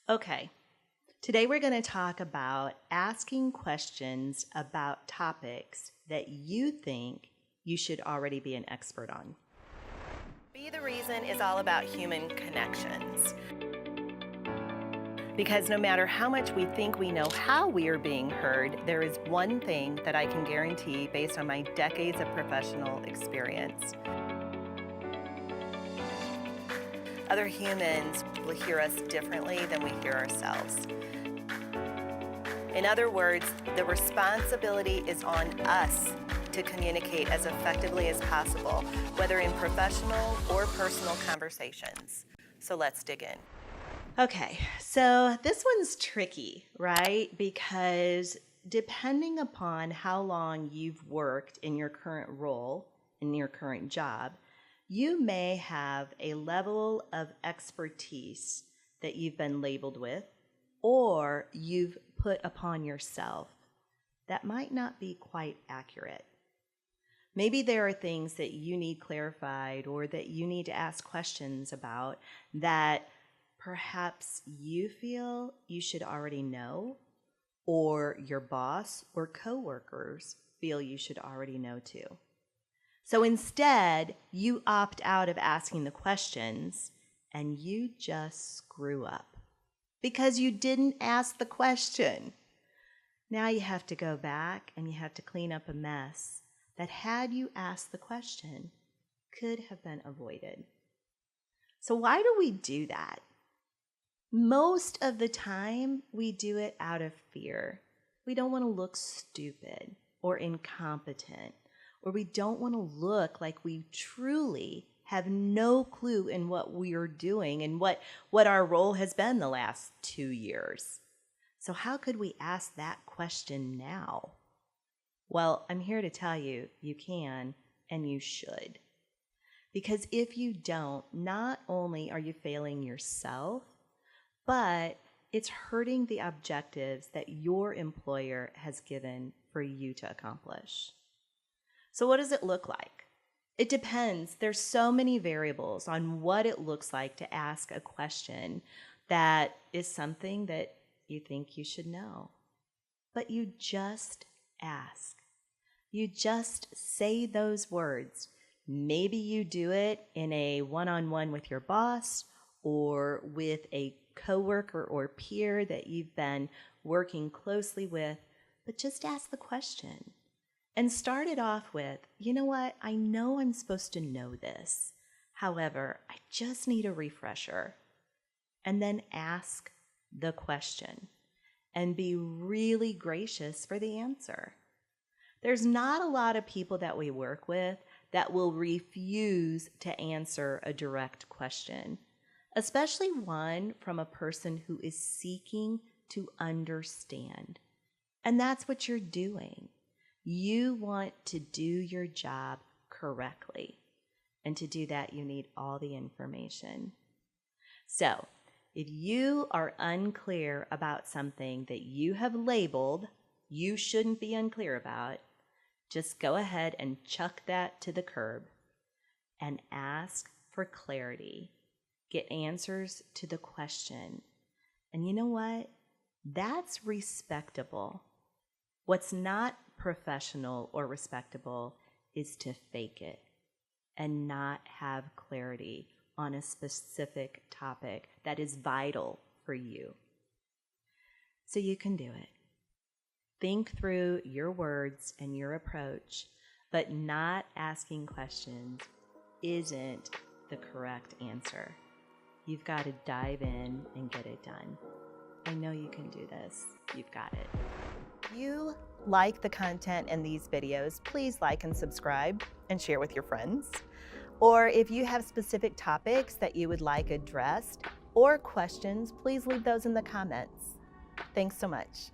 Okay, today we're going to talk about asking questions about topics that you think you should already be an expert on. Be the Reason is all about human connections. Because no matter how much we think we know how we are being heard, there is one thing that I can guarantee based on my decades of professional experience. Other humans will hear us differently than we hear ourselves. In other words, the responsibility is on us to communicate as effectively as possible, whether in professional or personal conversations. So let's dig in. Okay, so this one's tricky, right? Because depending upon how long you've worked in your current role, in your current job, you may have a level of expertise that you've been labeled with or you've put upon yourself that might not be quite accurate. Maybe there are things that you need clarified or that you need to ask questions about that perhaps you feel you should already know, or your boss or coworkers feel you should already know too. So instead, you opt out of asking the questions and you just screw up because you didn't ask the question. Now you have to go back and you have to clean up a mess that, had you asked the question, could have been avoided. So why do we do that? Most of the time, we do it out of fear. We don't want to look stupid or incompetent, or we don't want to look like we truly have no clue in what we are doing and what our role has been the last 2 years. So how could we ask that question now? Well, I'm here to tell you, you can and you should. Because if you don't, not only are you failing yourself, but it's hurting the objectives that your employer has given for you to accomplish. So what does it look like? It depends. There's so many variables on what it looks like to ask a question that is something that you think you should know. But you just ask. You just say those words. Maybe you do it in a one-on-one with your boss or with a coworker or peer that you've been working closely with, but just ask the question. And start it off with, you know what, I know I'm supposed to know this. However, I just need a refresher. And then ask the question and be really gracious for the answer. There's not a lot of people that we work with that will refuse to answer a direct question, especially one from a person who is seeking to understand. And that's what you're doing. You want to do your job correctly. And to do that, you need all the information. So, if you are unclear about something that you have labeled you shouldn't be unclear about, just go ahead and chuck that to the curb and ask for clarity. Get answers to the question. And you know what? That's respectable. What's not professional or respectable is to fake it and not have clarity on a specific topic that is vital for you. So you can do it. Think through your words and your approach, but not asking questions isn't the correct answer. You've got to dive in and get it done. I know you can do this. You've got it. If you like the content in these videos, please like and subscribe and share with your friends. Or if you have specific topics that you would like addressed or questions, please leave those in the comments. Thanks so much.